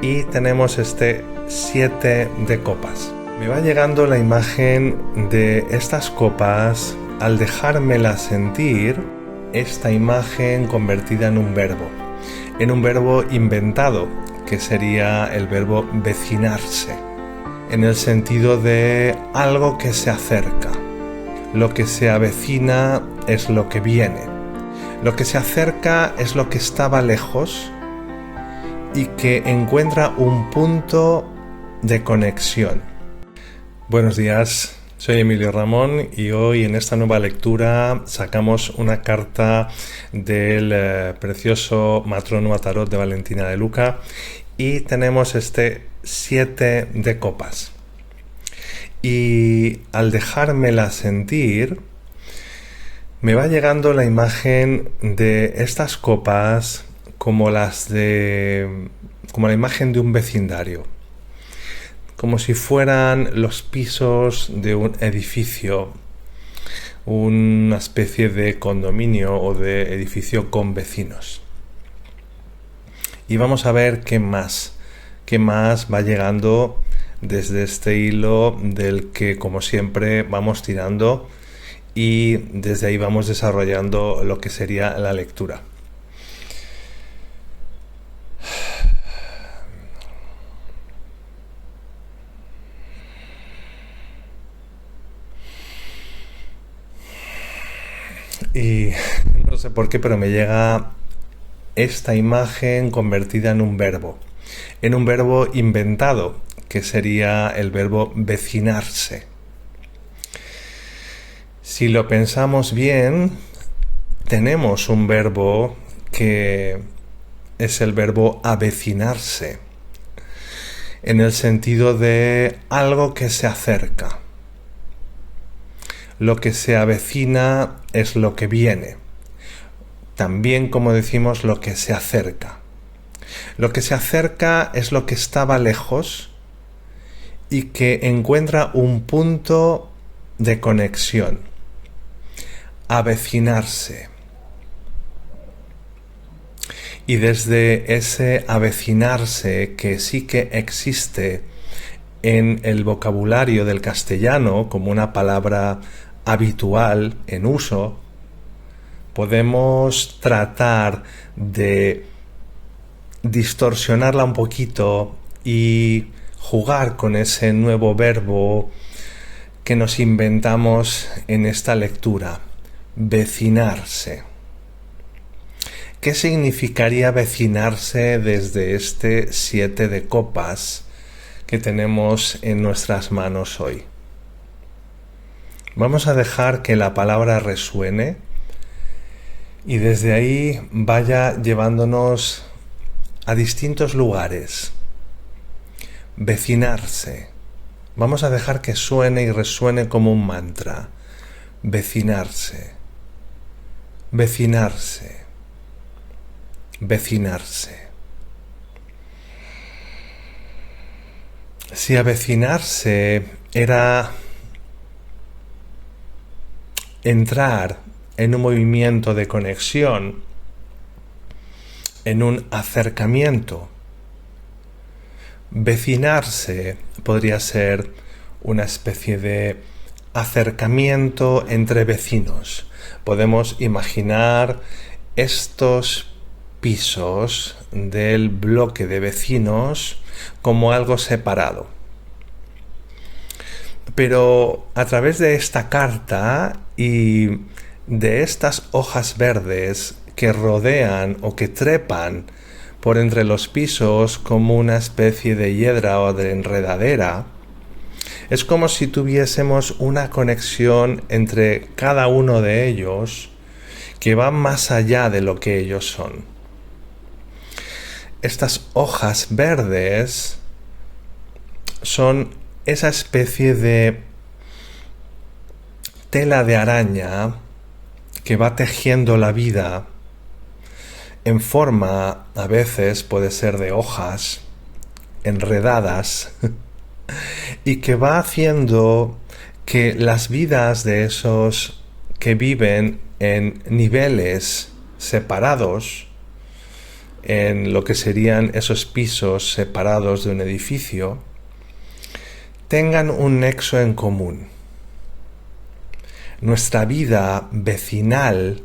y tenemos este 7 de copas. Me va llegando la imagen de estas copas al dejármela sentir, esta imagen convertida en un verbo inventado, que sería el verbo vecinarse, en el sentido de algo que se acerca. Lo que se avecina es lo que viene. Lo que se acerca es lo que estaba lejos y que encuentra un punto de conexión. Buenos días, soy Emilio Ramón y hoy en esta nueva lectura sacamos una carta del precioso Matronum a Tarot de Valentina de Lucca y tenemos este 7 de copas. Y al dejármela sentir, me va llegando la imagen de estas copas como la imagen de un vecindario, como si fueran los pisos de un edificio, una especie de condominio o de edificio con vecinos. Y vamos a ver qué más va llegando desde este hilo del que, como siempre, vamos tirando y desde ahí vamos desarrollando lo que sería la lectura. Y no sé por qué, pero me llega esta imagen convertida en un verbo inventado, que sería el verbo vecinarse. Si lo pensamos bien, tenemos un verbo que es el verbo avecinarse, en el sentido de algo que se acerca. Lo que se avecina es lo que viene. También, como decimos, lo que se acerca. Lo que se acerca es lo que estaba lejos y que encuentra un punto de conexión. Avecinarse. Y desde ese avecinarse, que sí que existe en el vocabulario del castellano como una palabra habitual en uso, podemos tratar de distorsionarla un poquito y jugar con ese nuevo verbo que nos inventamos en esta lectura, vecinarse. ¿Qué significaría vecinarse desde este 7 de copas que tenemos en nuestras manos hoy? Vamos a dejar que la palabra resuene y desde ahí vaya llevándonos a distintos lugares. Vecinarse. Vamos a dejar que suene y resuene como un mantra. Vecinarse. Vecinarse. Vecinarse. Si avecinarse era entrar en un movimiento de conexión, en un acercamiento, vecinarse podría ser una especie de acercamiento entre vecinos. Podemos imaginar estos pisos del bloque de vecinos como algo separado. Pero a través de esta carta y de estas hojas verdes que rodean o que trepan por entre los pisos como una especie de hiedra o de enredadera, es como si tuviésemos una conexión entre cada uno de ellos que va más allá de lo que ellos son. Estas hojas verdes son esa especie de tela de araña que va tejiendo la vida en forma, a veces puede ser de hojas enredadas, y que va haciendo que las vidas de esos que viven en niveles separados en lo que serían esos pisos separados de un edificio, tengan un nexo en común. Nuestra vida vecinal,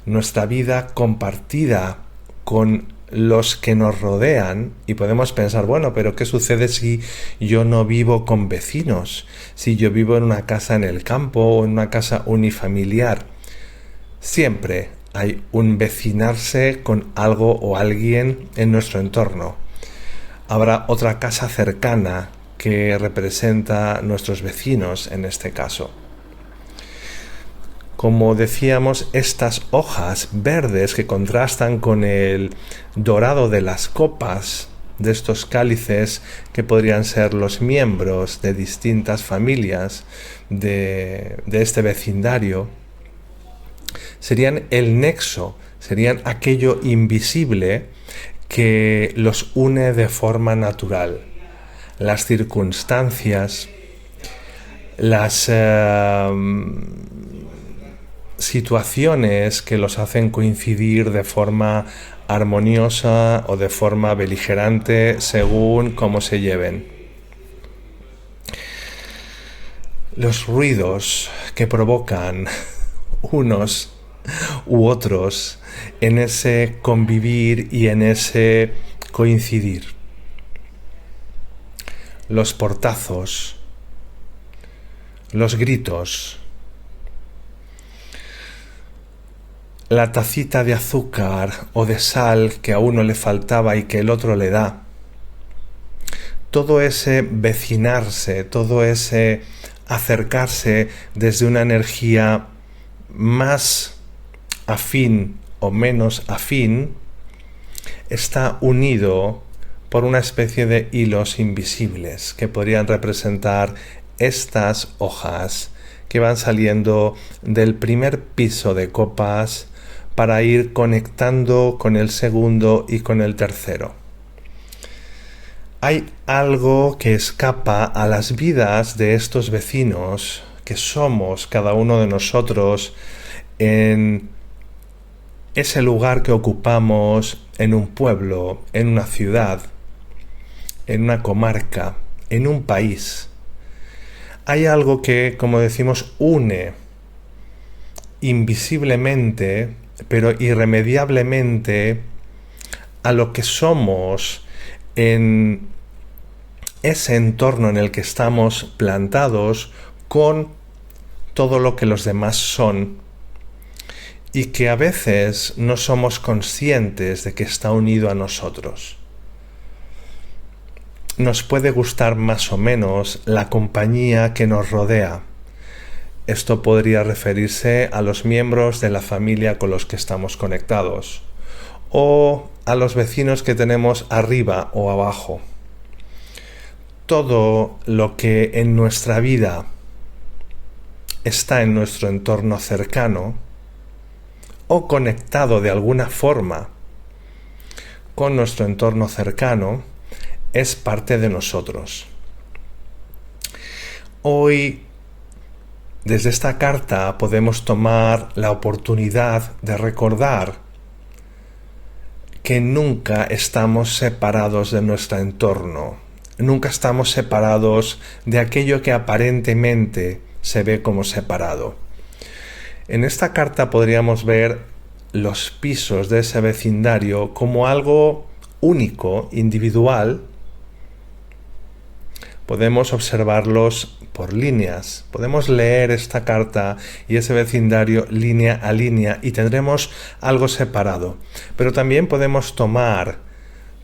nuestra vida compartida con los que nos rodean, y podemos pensar, bueno, pero ¿qué sucede si yo no vivo con vecinos? Si yo vivo en una casa en el campo o en una casa unifamiliar. Siempre hay un vecinarse con algo o alguien en nuestro entorno. Habrá otra casa cercana que representa nuestros vecinos en este caso. Como decíamos, estas hojas verdes que contrastan con el dorado de las copas de estos cálices, que podrían ser los miembros de distintas familias de este vecindario, serían el nexo, serían aquello invisible que los une de forma natural. Las circunstancias, las situaciones que los hacen coincidir de forma armoniosa o de forma beligerante según cómo se lleven. Los ruidos que provocan unos u otros en ese convivir y en ese coincidir. Los portazos, los gritos, la tacita de azúcar o de sal que a uno le faltaba y que el otro le da. Todo ese vecinarse, todo ese acercarse desde una energía más afín o menos afín, está unido por una especie de hilos invisibles que podrían representar estas hojas que van saliendo del primer piso de copas para ir conectando con el segundo y con el tercero. Hay algo que escapa a las vidas de estos vecinos que somos cada uno de nosotros en ese lugar que ocupamos en un pueblo, en una ciudad, en una comarca, en un país. Hay algo que, como decimos, une invisiblemente, pero irremediablemente, a lo que somos en ese entorno en el que estamos plantados con todo lo que los demás son, y que a veces no somos conscientes de que está unido a nosotros. Nos puede gustar más o menos la compañía que nos rodea. Esto podría referirse a los miembros de la familia con los que estamos conectados, o a los vecinos que tenemos arriba o abajo. Todo lo que en nuestra vida está en nuestro entorno cercano o conectado de alguna forma con nuestro entorno cercano es parte de nosotros. Hoy, desde esta carta, podemos tomar la oportunidad de recordar que nunca estamos separados de nuestro entorno, nunca estamos separados de aquello que aparentemente se ve como separado. En esta carta podríamos ver los pisos de ese vecindario como algo único, individual. Podemos observarlos por líneas. Podemos leer esta carta y ese vecindario línea a línea y tendremos algo separado. Pero también podemos tomar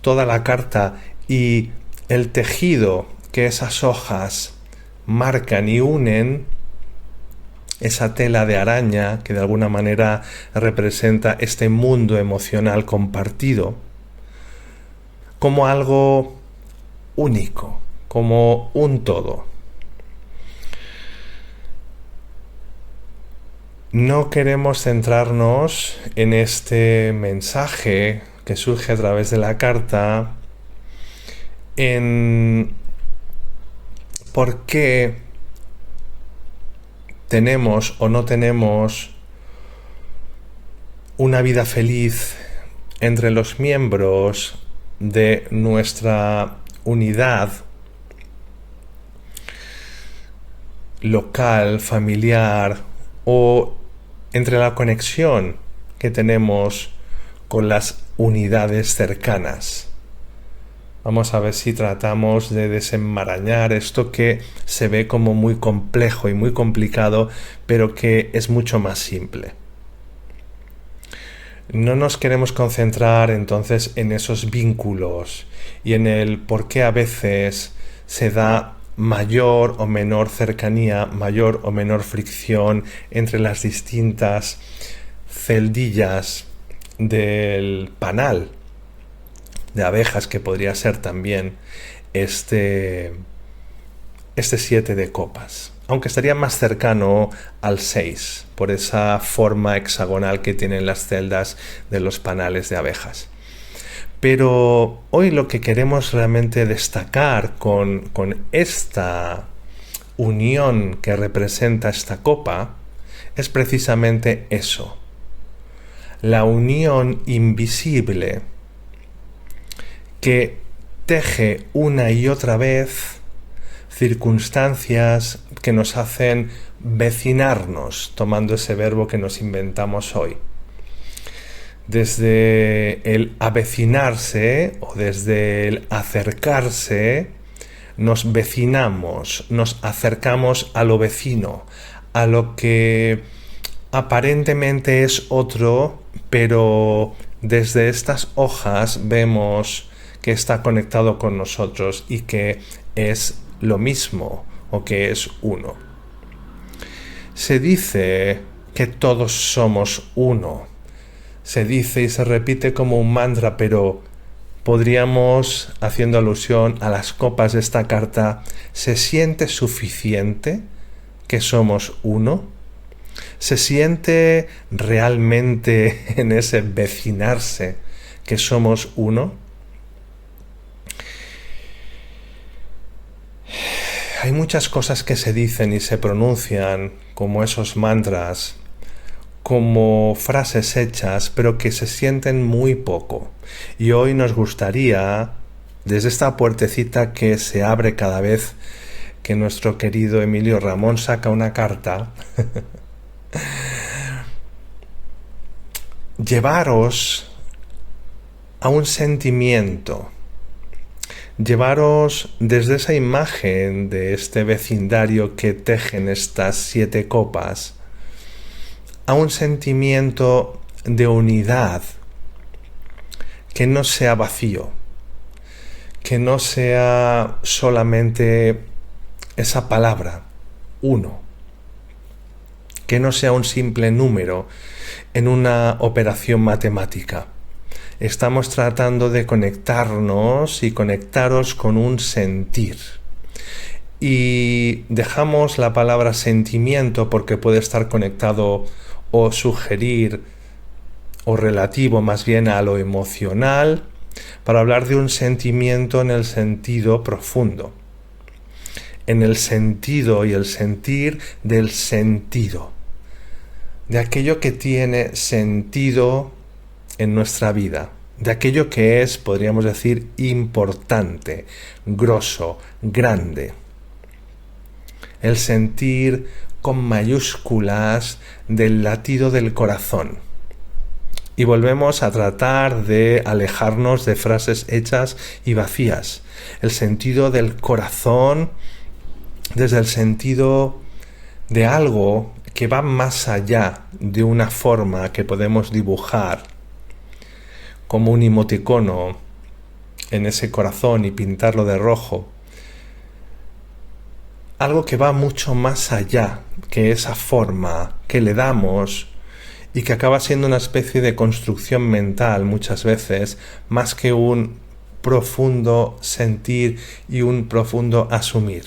toda la carta y el tejido que esas hojas marcan y unen, esa tela de araña que de alguna manera representa este mundo emocional compartido, como algo único, como un todo. No queremos centrarnos en este mensaje que surge a través de la carta en por qué tenemos o no tenemos una vida feliz entre los miembros de nuestra unidad local, familiar, o entre la conexión que tenemos con las unidades cercanas. Vamos a ver si tratamos de desenmarañar esto que se ve como muy complejo y muy complicado, pero que es mucho más simple. No nos queremos concentrar entonces en esos vínculos y en el por qué a veces se da mayor o menor cercanía, mayor o menor fricción entre las distintas celdillas del panal de abejas, que podría ser también este 7 de copas, aunque estaría más cercano al 6 por esa forma hexagonal que tienen las celdas de los panales de abejas. Pero hoy lo que queremos realmente destacar con esta unión que representa esta copa es precisamente eso, la unión invisible que teje una y otra vez circunstancias que nos hacen vecinarnos, tomando ese verbo que nos inventamos hoy. Desde el avecinarse o desde el acercarse, nos vecinamos, nos acercamos a lo vecino, a lo que aparentemente es otro, pero desde estas hojas vemos que está conectado con nosotros y que es lo mismo o que es uno. Se dice que todos somos uno. Se dice y se repite como un mantra, pero podríamos, haciendo alusión a las copas de esta carta, ¿se siente suficiente que somos uno? ¿Se siente realmente en ese vecinarse que somos uno? Hay muchas cosas que se dicen y se pronuncian como esos mantras, como frases hechas, pero que se sienten muy poco. Y hoy nos gustaría, desde esta puertecita que se abre cada vez que nuestro querido Emilio Ramón saca una carta, llevaros a un sentimiento, llevaros desde esa imagen de este vecindario que tejen estas 7 copas a un sentimiento de unidad que no sea vacío, que no sea solamente esa palabra, uno, que no sea un simple número en una operación matemática. Estamos tratando de conectarnos y conectaros con un sentir. Y dejamos la palabra sentimiento porque puede estar conectado o sugerir o relativo más bien a lo emocional, para hablar de un sentimiento en el sentido profundo, en el sentido y el sentir del sentido, de aquello que tiene sentido en nuestra vida, de aquello que es, podríamos decir, importante, grosso, grande. El sentir con mayúsculas del latido del corazón. Y volvemos a tratar de alejarnos de frases hechas y vacías. El sentido del corazón desde el sentido de algo que va más allá de una forma que podemos dibujar como un emoticono en ese corazón y pintarlo de rojo. Algo que va mucho más allá que esa forma que le damos y que acaba siendo una especie de construcción mental muchas veces, más que un profundo sentir y un profundo asumir.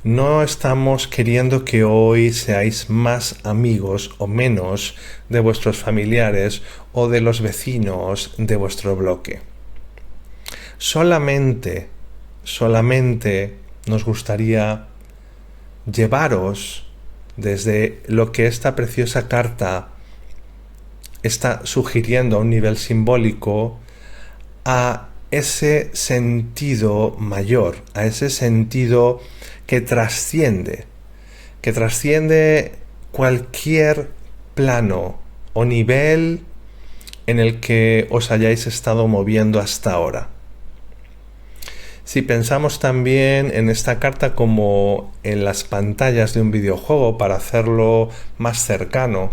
No estamos queriendo que hoy seáis más amigos o menos de vuestros familiares o de los vecinos de vuestro bloque. Solamente nos gustaría llevaros desde lo que esta preciosa carta está sugiriendo a un nivel simbólico a ese sentido mayor, a ese sentido que trasciende cualquier plano o nivel en el que os hayáis estado moviendo hasta ahora. Si pensamos también en esta carta como en las pantallas de un videojuego para hacerlo más cercano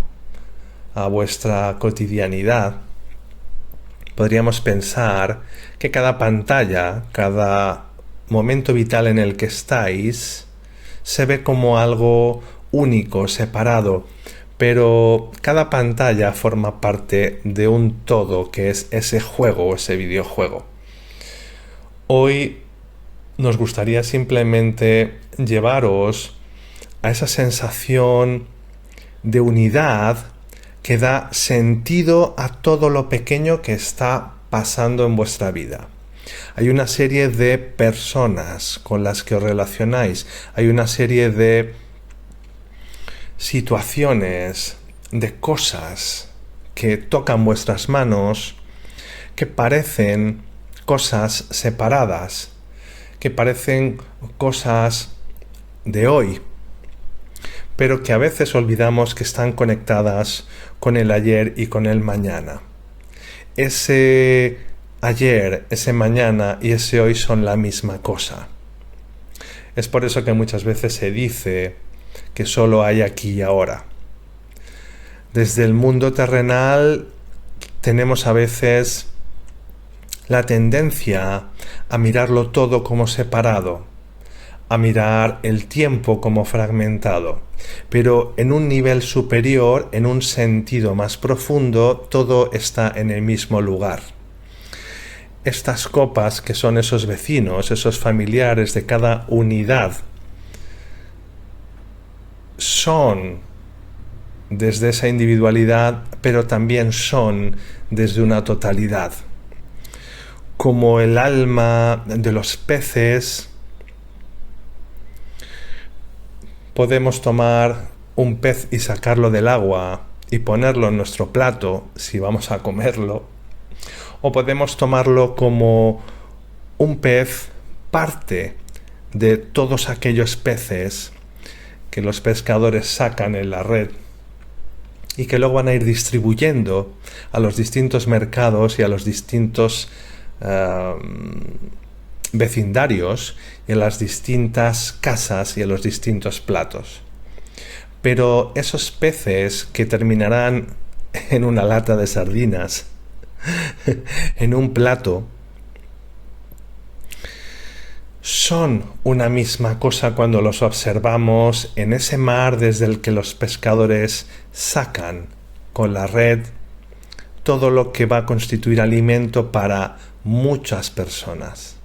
a vuestra cotidianidad, podríamos pensar que cada pantalla, cada momento vital en el que estáis, se ve como algo único, separado, pero cada pantalla forma parte de un todo que es ese juego o ese videojuego. Hoy nos gustaría simplemente llevaros a esa sensación de unidad que da sentido a todo lo pequeño que está pasando en vuestra vida. Hay una serie de personas con las que os relacionáis, hay una serie de situaciones, de cosas que tocan vuestras manos, que parecen cosas separadas, que parecen cosas de hoy, pero que a veces olvidamos que están conectadas con el ayer y con el mañana. Ese ayer, ese mañana y ese hoy son la misma cosa. Es por eso que muchas veces se dice que solo hay aquí y ahora. Desde el mundo terrenal tenemos a veces la tendencia a mirarlo todo como separado, a mirar el tiempo como fragmentado, pero en un nivel superior, en un sentido más profundo, todo está en el mismo lugar. Estas copas, que son esos vecinos, esos familiares de cada unidad, son desde esa individualidad, pero también son desde una totalidad. Como el alma de los peces, podemos tomar un pez y sacarlo del agua y ponerlo en nuestro plato si vamos a comerlo, o podemos tomarlo como un pez parte de todos aquellos peces que los pescadores sacan en la red y que luego van a ir distribuyendo a los distintos mercados y a los distintos vecindarios y a las distintas casas y a los distintos platos. Pero esos peces que terminarán en una lata de sardinas, en un plato, son una misma cosa cuando los observamos en ese mar desde el que los pescadores sacan con la red todo lo que va a constituir alimento para muchas personas.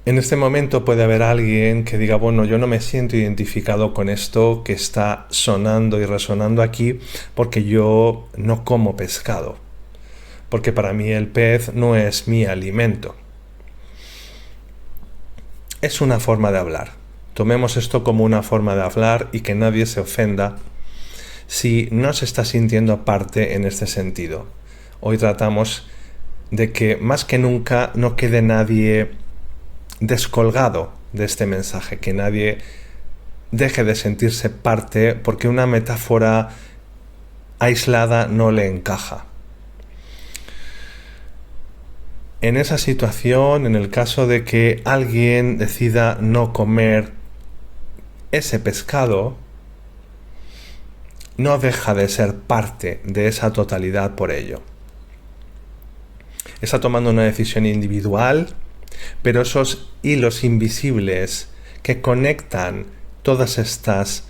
En este momento puede haber alguien que diga, bueno, yo no me siento identificado con esto que está sonando y resonando aquí porque yo no como pescado, porque para mí el pez no es mi alimento. Es una forma de hablar. Tomemos esto como una forma de hablar y que nadie se ofenda si no se está sintiendo parte en este sentido. Hoy tratamos de que más que nunca no quede nadie descolgado de este mensaje, que nadie deje de sentirse parte porque una metáfora aislada no le encaja. En esa situación, en el caso de que alguien decida no comer ese pescado, no deja de ser parte de esa totalidad por ello. Está tomando una decisión individual, pero esos hilos invisibles que conectan todas estas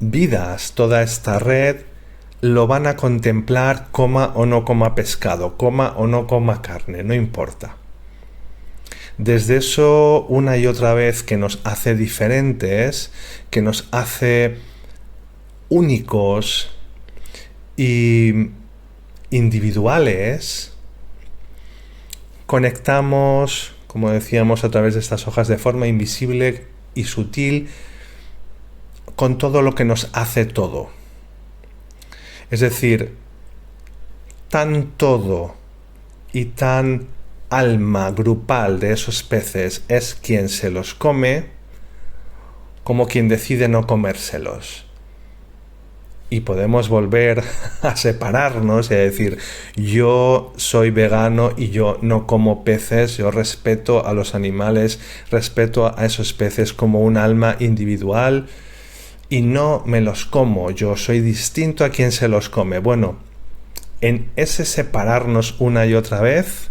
vidas, toda esta red, lo van a contemplar coma o no coma pescado, coma o no coma carne, no importa. Desde eso, una y otra vez, que nos hace diferentes, que nos hace únicos y individuales, conectamos como decíamos, a través de estas hojas de forma invisible y sutil, con todo lo que nos hace todo. Es decir, tan todo y tan alma grupal de esos peces es quien se los come, como quien decide no comérselos. Y podemos volver a separarnos y a decir, yo soy vegano y yo no como peces, yo respeto a los animales, respeto a esos peces como un alma individual y no me los como, yo soy distinto a quien se los come. Bueno, en ese separarnos una y otra vez,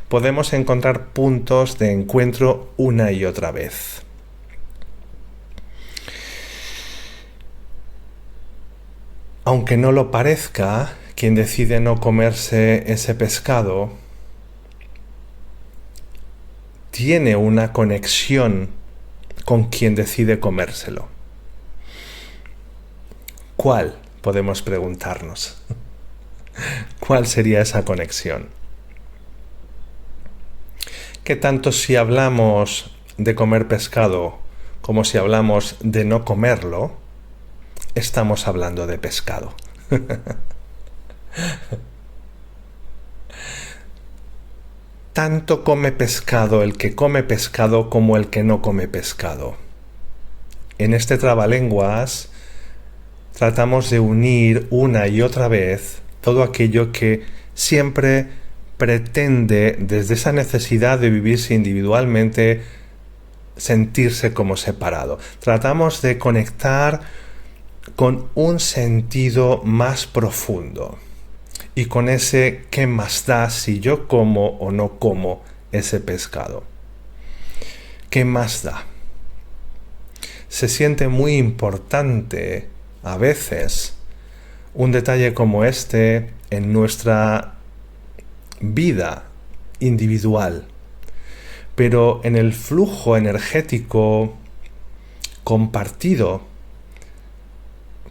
podemos encontrar puntos de encuentro una y otra vez. Aunque no lo parezca, quien decide no comerse ese pescado tiene una conexión con quien decide comérselo. ¿Cuál? Podemos preguntarnos. ¿Cuál sería esa conexión? ¿Qué tanto si hablamos de comer pescado como si hablamos de no comerlo, estamos hablando de pescado? Tanto come pescado el que come pescado como el que no come pescado. En este trabalenguas tratamos de unir una y otra vez todo aquello que siempre pretende, desde esa necesidad de vivirse individualmente, sentirse como separado. Tratamos de conectar con un sentido más profundo y con ese ¿qué más da si yo como o no como ese pescado? ¿Qué más da? Se siente muy importante a veces un detalle como este en nuestra vida individual, pero en el flujo energético compartido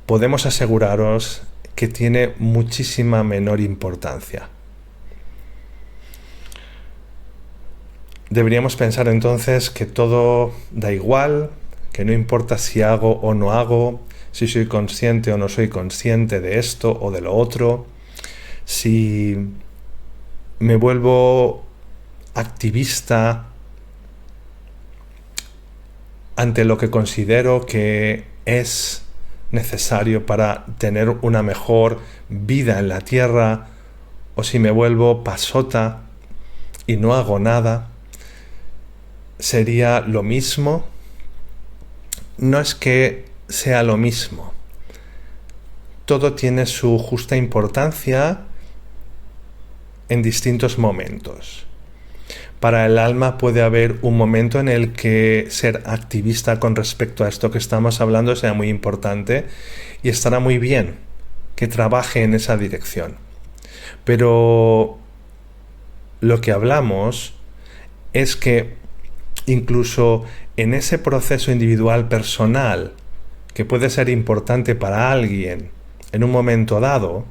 podemos aseguraros que tiene muchísima menor importancia. Deberíamos pensar entonces que todo da igual, que no importa si hago o no hago, si soy consciente o no soy consciente de esto o de lo otro, si me vuelvo activista ante lo que considero que es necesario para tener una mejor vida en la tierra, o si me vuelvo pasota y no hago nada, ¿sería lo mismo? No es que sea lo mismo. Todo tiene su justa importancia en distintos momentos. Para el alma puede haber un momento en el que ser activista con respecto a esto que estamos hablando sea muy importante y estará muy bien que trabaje en esa dirección. Pero lo que hablamos es que incluso en ese proceso individual personal que puede ser importante para alguien en un momento dado,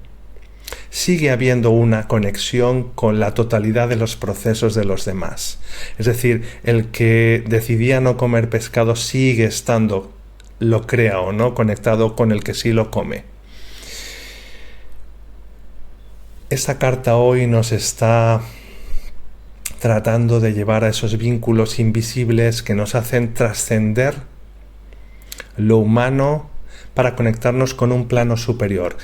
sigue habiendo una conexión con la totalidad de los procesos de los demás. Es decir, el que decidía no comer pescado sigue estando, lo crea o no, conectado con el que sí lo come. Esta carta hoy nos está tratando de llevar a esos vínculos invisibles que nos hacen trascender lo humano para conectarnos con un plano superior.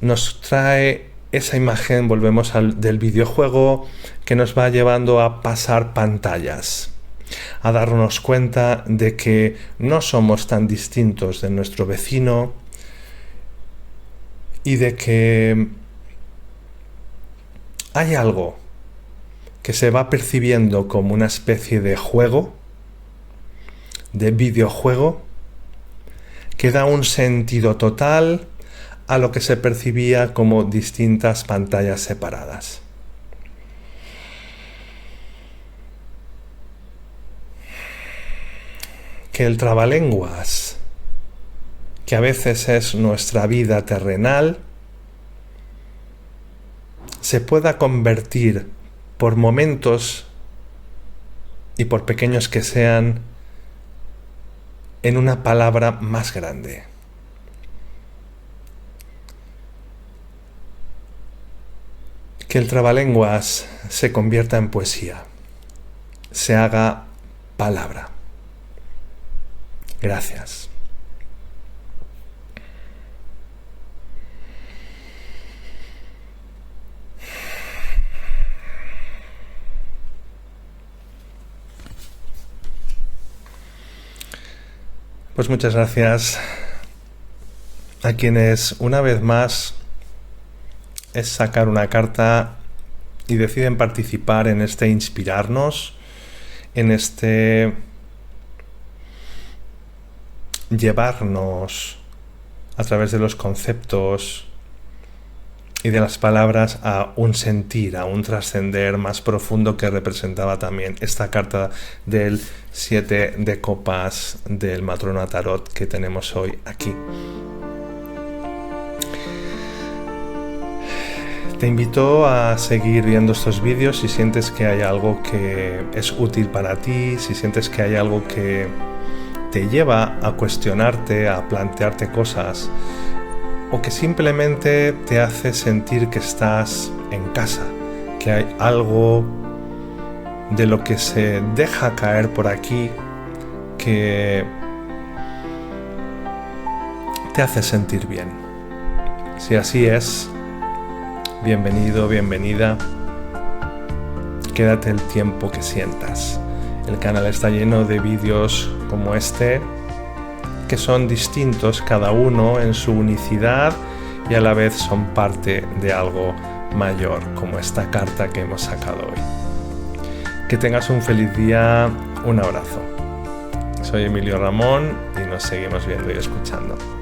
Nos trae esa imagen, volvemos del videojuego, que nos va llevando a pasar pantallas, a darnos cuenta de que no somos tan distintos de nuestro vecino y de que hay algo que se va percibiendo como una especie de juego, de videojuego, que da un sentido total a lo que se percibía como distintas pantallas separadas. Que el trabalenguas, que a veces es nuestra vida terrenal, se pueda convertir por momentos y por pequeños que sean, en una palabra más grande. Que el trabalenguas se convierta en poesía, se haga palabra. Gracias. Pues muchas gracias a quienes una vez más es sacar una carta y deciden participar en este inspirarnos, en este llevarnos a través de los conceptos y de las palabras a un sentir, a un trascender más profundo que representaba también esta carta del 7 de copas del Matrona Tarot que tenemos hoy aquí. Te invito a seguir viendo estos vídeos si sientes que hay algo que es útil para ti, si sientes que hay algo que te lleva a cuestionarte, a plantearte cosas, o que simplemente te hace sentir que estás en casa, que hay algo de lo que se deja caer por aquí que te hace sentir bien. Si así es, bienvenido, bienvenida. Quédate el tiempo que sientas. El canal está lleno de vídeos como este, que son distintos cada uno en su unicidad y a la vez son parte de algo mayor, como esta carta que hemos sacado hoy. Que tengas un feliz día, un abrazo. Soy Emilio Ramón y nos seguimos viendo y escuchando.